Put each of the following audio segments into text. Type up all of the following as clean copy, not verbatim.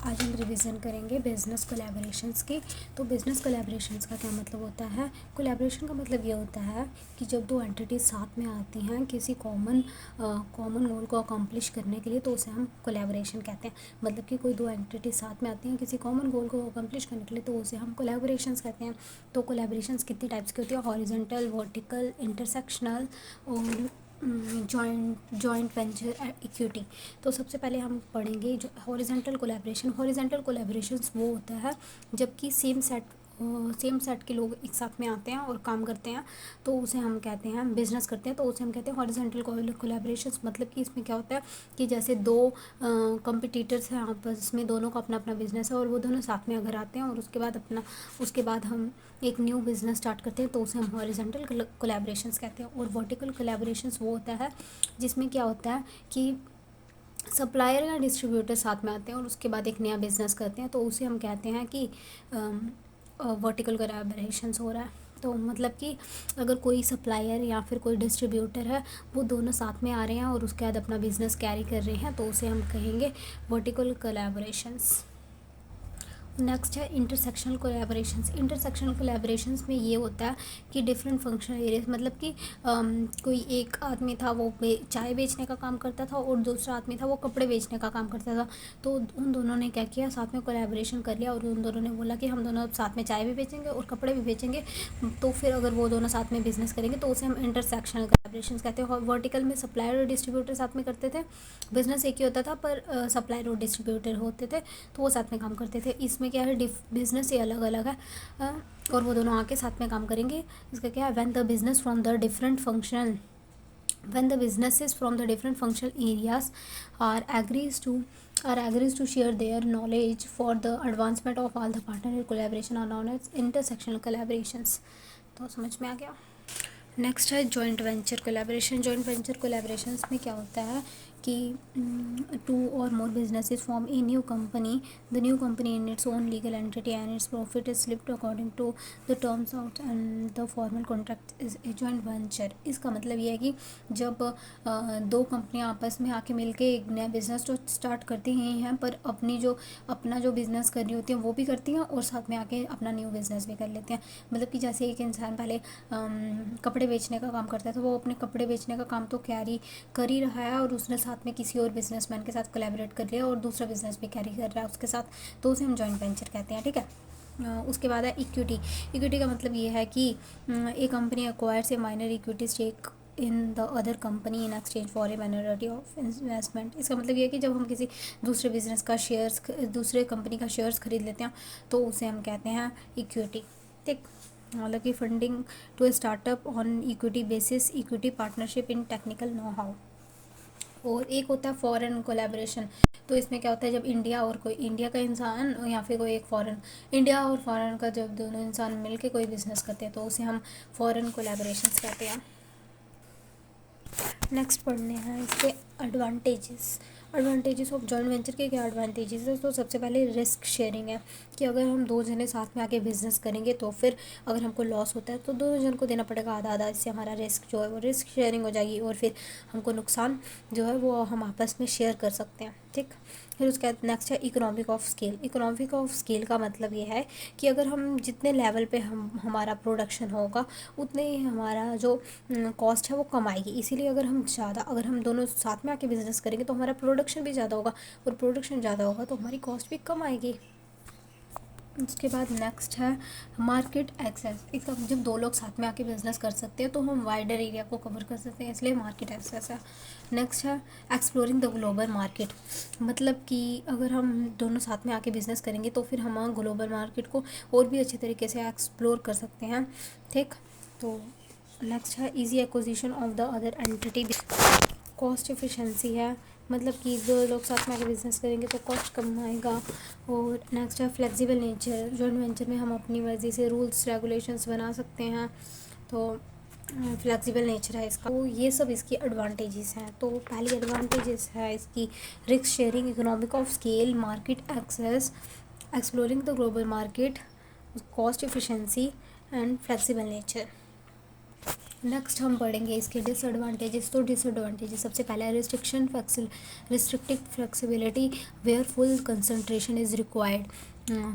आज हम रिवीजन करेंगे बिज़नेस कोलैबोरेशंस की। तो बिज़नेस कोलैबोरेशंस का क्या मतलब होता है? कोलैबोरेशन का मतलब ये होता है कि जब दो एंटिटीज साथ में आती हैं किसी कॉमन गोल को अकम्प्लिश करने के लिए, तो उसे हम कोलैबोरेशन कहते हैं। मतलब कि कोई दो एंटिटीज साथ में आती हैं किसी कॉमन गोल को अकम्प्लिश करने के लिए, तो उसे हम कोलैबोरेशंस कहते हैं। तो कोलैबोरेशंस कितनी टाइप्स की होती है? हॉरिजॉन्टल, वर्टिकल, इंटरसेक्शनल और जॉइंट वेंचर इक्विटी। तो सबसे पहले हम पढ़ेंगे जो हॉरिजॉन्टल कोलैबोरेशन। हॉरिजॉन्टल कोलैबोरेशंस वो होता है जबकि सेम सेट के लोग एक साथ में आते हैं और काम करते हैं, तो उसे हम कहते हैं बिजनेस करते हैं, तो उसे हम कहते हैं हॉरिजॉन्टल कोलैबोरेशंस। मतलब कि इसमें क्या होता है कि जैसे दो कंपटीटर्स हैं आपस में, दोनों का अपना अपना बिजनेस है और वो दोनों साथ में अगर आते हैं और उसके बाद हम एक न्यू बिजनेस स्टार्ट करते हैं, तो उसे हम हॉरिजॉन्टल कोलैबोरेशंस कहते हैं। और वर्टिकल कोलैबोरेशंस वो होता है जिसमें क्या होता है कि सप्लायर या डिस्ट्रीब्यूटर साथ में आते हैं और उसके बाद एक नया बिजनेस करते हैं, तो उसे हम कहते हैं कि वर्टिकल कोलैबोरेशंस हो रहा है। तो मतलब कि अगर कोई सप्लायर या फिर कोई डिस्ट्रीब्यूटर है, वो दोनों साथ में आ रहे हैं और उसके बाद अपना बिजनेस कैरी कर रहे हैं, तो उसे हम कहेंगे वर्टिकल कोलैबोरेशंस। नेक्स्ट है इंटरसेक्शनल कोलैबोरेशंस। इंटरसेक्शनल कोलैबोरेशंस में ये होता है कि डिफरेंट फंक्शनल एरियाज, मतलब कि कोई एक आदमी था वो चाय बेचने का काम करता था और दूसरा आदमी था वो कपड़े बेचने का काम करता था। तो उन दोनों ने क्या किया, साथ में कोलैबोरेशन कर लिया और उन दोनों ने बोला कि हम दोनों साथ में चाय भी बेचेंगे और कपड़े भी बेचेंगे। तो फिर अगर वो दोनों साथ में बिजनेस करेंगे तो उसे हम इंटरसेक्शनल कोलैबोरेशंस कहते हैं। वर्टिकल में सप्लायर और डिस्ट्रीब्यूटर साथ में करते थे, बिजनेस एक ही होता था पर सप्लायर और डिस्ट्रीब्यूटर होते थे, तो वो साथ में काम करते थे। इसमें क्या है, बिजनेस ये अलग अलग है और वो दोनों आके साथ में काम करेंगे। इसका क्या है, when the business from the different functional when the businesses from the different functional areas are agrees to share their knowledge for the advancement of all the partner collaboration are known as intersectional collaborations। तो समझ में आ गया। Next है joint venture collaboration. Joint venture collaborations में क्या होता है कि टू और more businesses form a new company, the new company in its own legal entity and its profit is split according to the terms out and the formal contract is a joint venture. इसका मतलब ये है कि जब दो कंपनियां आपस में आके मिलके एक नया बिजनेस तो स्टार्ट करती ही हैं, पर अपना जो बिजनेस कर रही होती हैं वो भी करती हैं और साथ में आके अपना न्यू बिजनेस भी कर लेते हैं। मतलब कि जैसे एक इंसान पहले कपड़े बेचने का काम करता है, तो वो अपने कपड़े बेचने का काम तो कैरी कर ही रहा है और उसने साथ में किसी और बिजनेसमैन के साथ कोलैबोरेट कर लिया और दूसरा बिजनेस भी कैरी कर रहा है उसके साथ, तो उसे हम जॉइंट वेंचर कहते हैं। ठीक है। उसके बाद है इक्विटी। इक्विटी का मतलब ये है कि एक company acquires a minor equity stake in the other company in exchange for a minority of investment. इसका मतलब ये है कि जब हम किसी दूसरे बिजनेस का शेयर्स, दूसरे कंपनी का शेयर्स खरीद लेते हैं, तो उसे हम कहते हैं इक्विटी। ठीक। मतलब कि funding to a startup on equity basis, equity partnership in technical know how. और एक होता है फॉरेन कोलैबोरेशन। तो इसमें क्या होता है, जब इंडिया का इंसान या फिर कोई एक इंडिया और फॉरेन का जब दोनों इंसान मिलके कोई बिजनेस करते हैं, तो उसे हम फॉरेन कोलैबोरेशंस कहते हैं। नेक्स्ट पढ़ने हैं इसके एडवांटेजेस ऑफ जॉइंट वेंचर के। क्या एडवांटेजेस है? तो सबसे पहले रिस्क शेयरिंग है कि अगर हम दो जने साथ में आके बिजनेस करेंगे, तो फिर अगर हमको लॉस होता है तो दोनों जन को देना पड़ेगा आधा आधा। इससे हमारा रिस्क जो है वो रिस्क शेयरिंग हो जाएगी और फिर हमको नुकसान जो है वो हम आपस में शेयर कर सकते हैं। ठीक। फिर उसके बाद नेक्स्ट है economic of scale. Economic of scale का मतलब ये है कि अगर हम जितने लेवल पे हमारा प्रोडक्शन होगा, उतने ही हमारा जो कॉस्ट है वो कम आएगी। इसीलिए अगर हम दोनों साथ में आके बिजनेस करेंगे तो हमारा प्रोडक्शन भी ज़्यादा होगा और प्रोडक्शन ज़्यादा होगा तो हमारी कॉस्ट भी कम आएगी। उसके बाद नेक्स्ट है मार्केट एक्सेस। जब दो लोग साथ में आके बिजनेस कर सकते हैं तो हम वाइडर एरिया को कवर कर सकते हैं, इसलिए मार्केट एक्सेस है। नेक्स्ट है एक्सप्लोरिंग द ग्लोबल मार्केट। मतलब कि अगर हम दोनों साथ में आके बिजनेस करेंगे तो फिर हम ग्लोबल मार्केट को और भी अच्छे तरीके से एक्सप्लोर कर सकते हैं। ठीक। तो नेक्स्ट है easy acquisition of the other entity. Cost efficiency है, मतलब कि दो लोग साथ में आके बिजनेस करेंगे तो कॉस्ट कम आएगा। और नेक्स्ट है फ्लेक्सिबल नेचर। जॉइंट वेंचर में हम अपनी मर्ज़ी से रूल्स रेगुलेशंस बना सकते हैं, तो फ्लेक्सिबल नेचर है इसका। तो ये सब इसकी एडवांटेजेस हैं। तो पहली एडवांटेजेस है इसकी risk sharing, economic of scale, market access, exploring the global market, cost efficiency and flexible nature. Next हम पढ़ेंगे इसके डिसएडवांटेजेस। तो डिसएडवांटेजेस सबसे पहला है restrictive flexibility where full concentration is required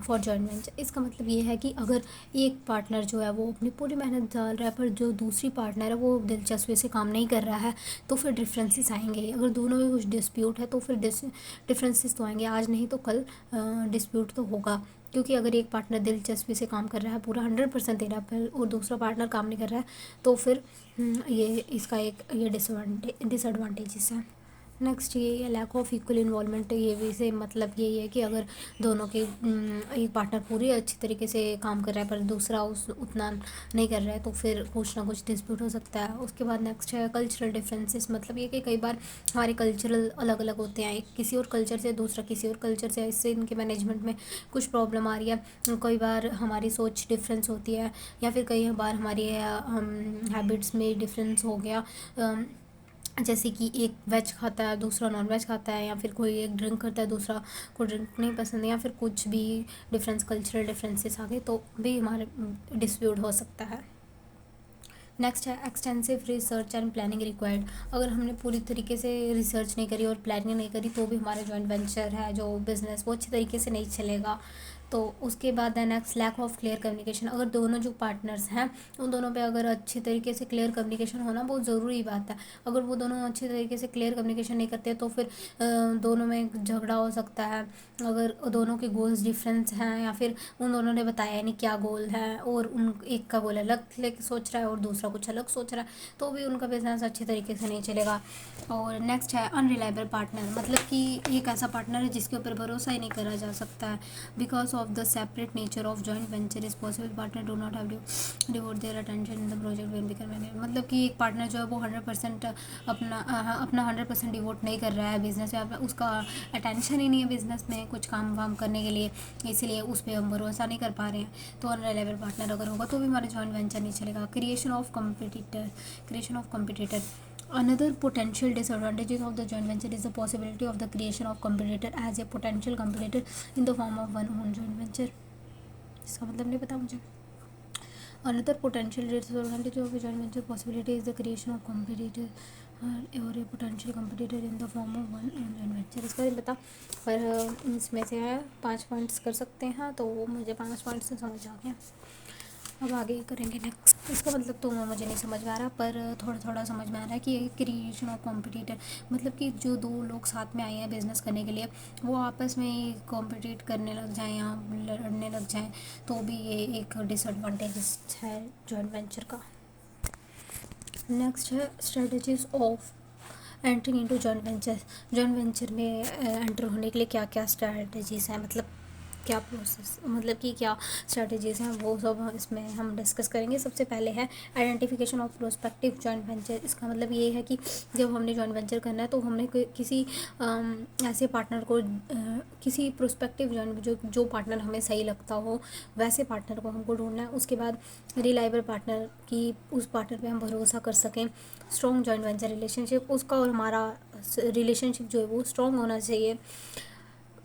for joint venture. इसका मतलब ये है कि अगर एक पार्टनर जो है वो अपनी पूरी मेहनत डाल रहा है पर जो दूसरी पार्टनर है वो दिलचस्पी से काम नहीं कर रहा है तो फिर डिफरेंसेस आएंगे। अगर दोनों में कुछ डिस्प्यूट है तो फिर डिफरेंसेस तो आएंगे, आज नहीं तो कल डिस्प्यूट तो होगा। क्योंकि अगर एक पार्टनर दिलचस्पी से काम कर रहा है, पूरा 100% दे रहा है और दूसरा पार्टनर काम नहीं कर रहा है तो फिर ये इसका एक ये डिसएडवांटेजेस है। नेक्स्ट ये लैक ऑफ इक्वल इन्वॉल्वमेंट। ये भी से मतलब यही है कि अगर दोनों के एक पार्टनर पूरी अच्छी तरीके से काम कर रहा है पर दूसरा उतना नहीं कर रहा है तो फिर कुछ ना कुछ डिस्प्यूट हो सकता है। उसके बाद नेक्स्ट है कल्चरल डिफरेंसेस। मतलब ये कि कई बार हमारे कल्चरल अलग अलग होते हैं, एक किसी और कल्चर से दूसरा किसी और कल्चर से, इससे इनके मैनेजमेंट में कुछ प्रॉब्लम आ रही है। कई बार हमारी सोच डिफरेंस होती है या फिर कई बार हमारी हैबिट्स में डिफरेंस हो गया। जैसे कि एक वेज खाता है दूसरा नॉन वेज खाता है, या फिर कोई एक ड्रिंक करता है दूसरा को ड्रिंक नहीं पसंद है, या फिर कुछ भी डिफरेंस कल्चरल डिफरेंसेस आ गए तो भी हमारे डिस्प्यूट हो सकता है। नेक्स्ट है extensive research and planning required. अगर हमने पूरी तरीके से रिसर्च नहीं करी और प्लानिंग नहीं करी तो भी हमारा जॉइंट वेंचर है जो बिज़नेस वो अच्छी तरीके से नहीं चलेगा। तो उसके बाद है next lack of clear communication. अगर दोनों जो पार्टनर्स हैं उन दोनों पे अगर अच्छी तरीके से क्लियर कम्युनिकेशन होना बहुत ज़रूरी बात है। अगर वो दोनों अच्छी तरीके से क्लियर कम्युनिकेशन नहीं करते तो फिर दोनों में झगड़ा हो सकता है। अगर दोनों के गोल्स डिफरेंस हैं या फिर उन दोनों ने बताया नहीं क्या गोल है और उन एक का गोल अलग लेके सोच रहा है और दूसरा कुछ अलग सोच रहा है तो भी उनका बिजनेस अच्छी तरीके से नहीं चलेगा। और नेक्स्ट है अनरिलायबल पार्टनर। मतलब कि एक ऐसा पार्टनर है जिसके ऊपर भरोसा ही नहीं करा जा सकता है। Because of the separate nature of joint venture is possible partner do not have to devote their attention in the project when become manager। मतलब कि एक पार्टनर जो है वो 100% अपना 100% डिवोट नहीं कर रहा है बिजनेस में, उसका अटेंशन ही नहीं है बिजनेस में कुछ काम वाम करने के लिए, इसलिए उस पर हम भरोसा नहीं कर पा रहे हैं। तो अनरिलायबल पार्टनर अगर होगा तो भी हमारा जॉइंट वेंचर नहीं चलेगा। Creation of competitor. Another potential disadvantages of the joint venture is the possibility of the creation of competitor as a potential competitor in the form of one own joint venture। इसका मतलब नहीं पता मुझे। Another potential disadvantage of a joint venture possibility is the creation of competitor और a potential competitor in the form of one own joint venture। इसका नहीं पता पर इसमें से 5 पॉइंट्स कर सकते हैं तो मुझे 5 पॉइंट्स से समझ आ गया। अब आगे करेंगे नेक्स्ट। इसका मतलब तो मुझे नहीं समझ में आ रहा पर थोड़ा थोड़ा समझ में आ रहा है कि क्रिएशन ऑफ कॉम्पिटिटर मतलब कि जो दो लोग साथ में आए हैं बिज़नेस करने के लिए वो आपस में ही कॉम्पिटिट करने लग जाएं या लड़ने लग जाएं तो भी ये एक डिसएडवांटेज है जॉइंट वेंचर का। नेक्स्ट है strategies of entering into joint venture. Joint venture में एंटर होने के लिए क्या क्या स्ट्रेटजीज हैं, मतलब क्या प्रोसेस मतलब कि क्या स्ट्रेटजीज़ हैं वो सब इसमें हम डिस्कस करेंगे। सबसे पहले है identification of prospective joint venture. इसका मतलब ये है कि जब हमने जॉइंट वेंचर करना है तो हमने किसी ऐसे पार्टनर को किसी प्रोस्पेक्टिव जॉइंट जो पार्टनर हमें सही लगता हो वैसे पार्टनर को हमको ढूंढना है। उसके बाद रिलायबल पार्टनर की उस पार्टनर पे हम भरोसा कर सकें। स्ट्रॉन्ग जॉइंट वेंचर रिलेशनशिप, उसका और हमारा रिलेशनशिप जो है वो स्ट्रॉन्ग होना चाहिए।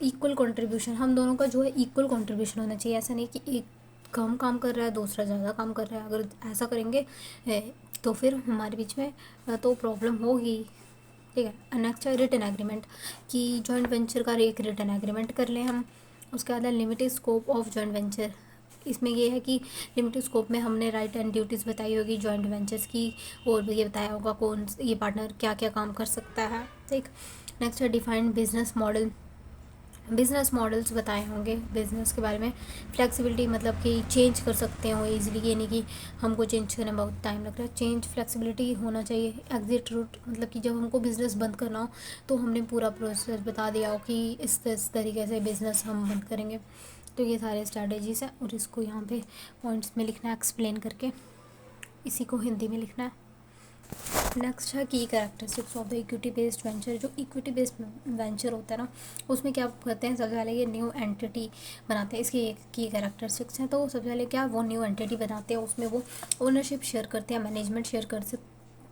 इक्वल कंट्रीब्यूशन, हम दोनों का जो है इक्वल कंट्रीब्यूशन होना चाहिए। ऐसा नहीं कि एक कम काम कर रहा है दूसरा ज़्यादा काम कर रहा है। अगर ऐसा करेंगे तो फिर हमारे बीच में तो प्रॉब्लम होगी। ठीक है। नेक्स्ट है रिटन एग्रीमेंट कि जॉइंट वेंचर का एक रिटन एग्रीमेंट कर लें हम। उसके बाद limited scope of joint venture. इसमें ये है कि लिमिटेड स्कोप में हमने राइट एंड ड्यूटीज़ बताई होगी जॉइंट वेंचर्स की और भी ये बताया होगा कौन ये पार्टनर क्या क्या काम कर सकता है। ठीक। नेक्स्ट है डिफाइंड बिज़नेस मॉडल्स बताए होंगे बिज़नेस के बारे में। फ्लेक्सिबिलिटी मतलब कि चेंज कर सकते हो ईजिली, ये नहीं कि हमको चेंज करने में बहुत टाइम लग रहा है। चेंज फ्लेक्सिबिलिटी होना चाहिए। एग्जिट रूट मतलब कि जब हमको बिज़नेस बंद करना हो तो हमने पूरा प्रोसेस बता दिया हो कि इस तरीके से बिज़नेस हम बंद करेंगे। तो ये सारे स्ट्रैटेजीज़ हैं और इसको यहाँ पे पॉइंट्स में लिखना है एक्सप्लेन करके, इसी को हिंदी में लिखना है। नेक्स्ट है की characteristics of the equity based venture. जो इक्विटी बेस्ड वेंचर होता है ना उसमें क्या करते हैं, सबसे पहले ये न्यू एंटिटी बनाते हैं। इसकी एक की कैरेक्टरिस्टिक्स हैं। तो सबसे पहले क्या वो न्यू एंटिटी बनाते हैं, उसमें वो ओनरशिप शेयर करते हैं, मैनेजमेंट शेयर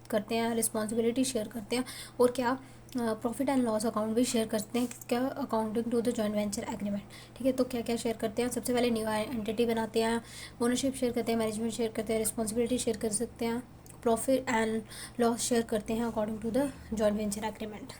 करते हैं, रिस्पॉन्सिबिलिटी शेयर करते हैं और क्या प्रॉफिट एंड लॉस अकाउंट भी शेयर करते हैं क्या accounting to the joint venture agreement. ठीक है। तो क्या क्या शेयर करते हैं, सबसे पहले न्यू एंटिटी बनाते हैं, ओनरशिप शेयर करते हैं, मैनेजमेंट शेयर करते हैं, रिस्पॉन्सिबिलिटी शेयर कर सकते हैं, प्रॉफिट एंड लॉस शेयर करते हैं according to the joint venture agreement.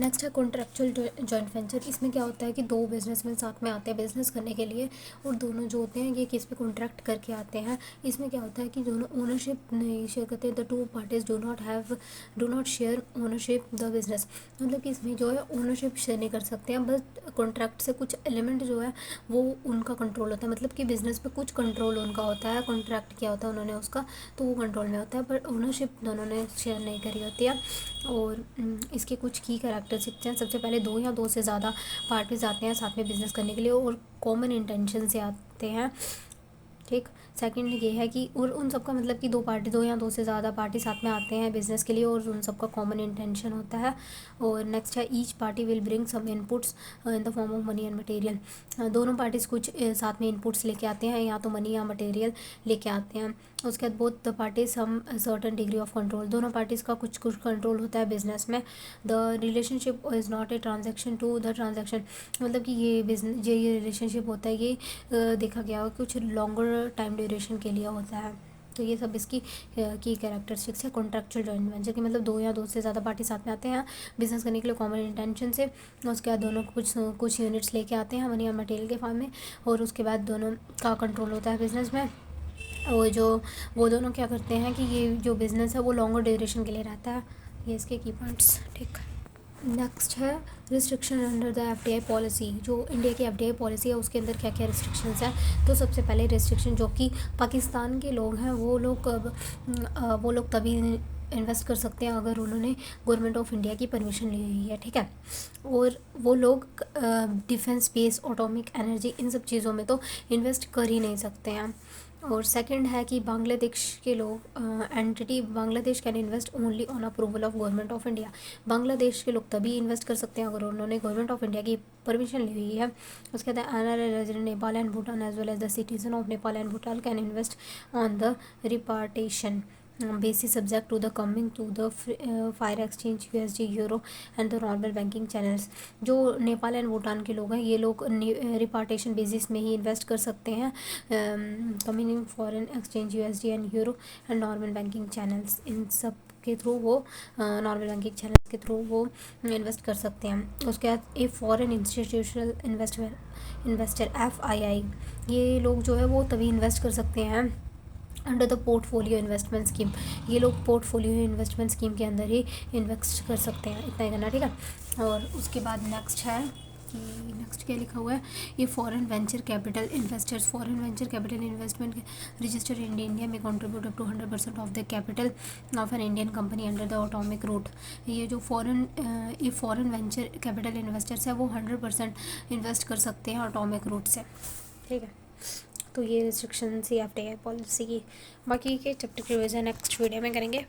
Next है कॉन्ट्रेक्चुअल जॉइंट वेंचर। इसमें क्या होता है कि दो बिजनेसमैन साथ में आते हैं बिजनेस करने के लिए, और दोनों जो होते हैं ये किस पे कॉन्ट्रैक्ट करके आते हैं। इसमें क्या होता है कि दोनों ओनरशिप नहीं शेयर करते, the two parties do not share ownership the business. मतलब कि इसमें जो है ओनरशिप शेयर नहीं कर सकते हैं, बस कॉन्ट्रैक्ट से कुछ एलिमेंट जो है वो उनका कंट्रोल होता है। मतलब कि बिजनेस पे कुछ कंट्रोल उनका होता है, कॉन्ट्रैक्ट किया होता है उन्होंने उसका, तो वो कंट्रोल में होता है, पर ओनरशिप दोनों ने शेयर नहीं करी होती है। और इसके कुछ की कैरेक्टरिस्टिक्स हैं। सबसे पहले दो या दो से ज़्यादा पार्टीज आते हैं साथ में बिजनेस करने के लिए और कॉमन इंटेंशन से आते हैं, ठीक। सेकंड ये है कि और उन सबका मतलब कि दो या दो से ज़्यादा पार्टी साथ में आते हैं बिजनेस के लिए और उन सबका कॉमन इंटेंशन होता है। और नेक्स्ट है each party will bring some inputs in the form of money and material. दोनों पार्टीज़ कुछ साथ में इनपुट्स लेके आते हैं, या तो मनी या मटेरियल लेके आते हैं। उसके बाद both the parties some certain degree of control. दोनों पार्टीज़ का कुछ कुछ कंट्रोल होता है बिजनेस में। The relationship is not a transaction to the transaction. मतलब कि ये बिजनेस ये रिलेशनशिप होता है ये देखा गया हो कुछ लॉन्गर टाइम ड्यूरेशन के लिए होता है। तो ये सब इसकी की कैरेक्टरिस्टिक्स है कॉन्ट्रैक्चुअल जॉइंट वेंचर की। मतलब दो या दो से ज़्यादा पार्टी साथ में आते हैं बिजनेस करने के लिए कॉमन इंटेंशन से। उसके बाद दोनों कुछ यूनिट्स लेके आते हैं मनी और मटेरियल के फॉर्म में, और उसके बाद दोनों का कंट्रोल होता है बिजनेस में। और वो दोनों क्या करते हैं कि ये जो बिज़नेस है वो लॉन्गर ड्यूरेशन के लिए रहता है। ये इसके की पॉइंट्स, ठीक। नेक्स्ट है restriction under the FDI policy. जो इंडिया की एफडीआई पॉलिसी है उसके अंदर क्या क्या रिस्ट्रिक्शंस हैं। तो सबसे पहले रिस्ट्रिक्शन जो कि पाकिस्तान के लोग हैं वो लोग तभी इन्वेस्ट कर सकते हैं अगर उन्होंने गवर्नमेंट ऑफ इंडिया की परमिशन ली हुई है, ठीक है। और वो लोग defence, space, atomic energy in सब चीज़ों में तो इन्वेस्ट कर ही नहीं सकते हैं। और सेकंड है कि बांग्लादेश के लोग entity Bangladesh can invest only on approval of government of India. Bangladesh के लोग तभी इन्वेस्ट कर सकते हैं अगर उन्होंने गवर्नमेंट ऑफ इंडिया की परमिशन ली हुई है। उसके बाद NRI resident Nepal and Bhutan as well as the citizen of Nepal and Bhutan can invest on the repatriation basis subject to the coming to the fire exchange USD euro and the normal banking channels। जो Nepal and Bhutan के लोग हैं ये लोग रिपार्टेशन basis में ही invest कर सकते हैं coming in foreign exchange USD and euro and normal banking channels. इन सब के थ्रू वो नॉर्मल बैंकिंग चैनल के थ्रू वो इन्वेस्ट कर सकते हैं। उसके बाद a foreign institutional investor FII ये लोग जो है वो तभी इन्वेस्ट कर सकते हैं under the portfolio investment scheme. ये लोग पोर्टफोलियो इन्वेस्टमेंट स्कीम के अंदर ही इन्वेस्ट कर सकते हैं, इतना ही करना, ठीक है। और उसके बाद नेक्स्ट है कि नेक्स्ट क्या लिखा हुआ है, ये foreign venture capital investors. Foreign venture capital investment register in India में contribute up to 100% of the capital of an Indian company under the automatic route. ये जो फॉरेन वेंचर कैपिटल इन्वेस्टर्स है वो 100% इन्वेस्ट कर सकते हैं एटॉमिक रूट से, ठीक है। तो ये रिस्ट्रिक्शन सी एफडीआई पॉलिसी की। बाकी के चैप्टर की रिवीजन नेक्स्ट वीडियो में करेंगे।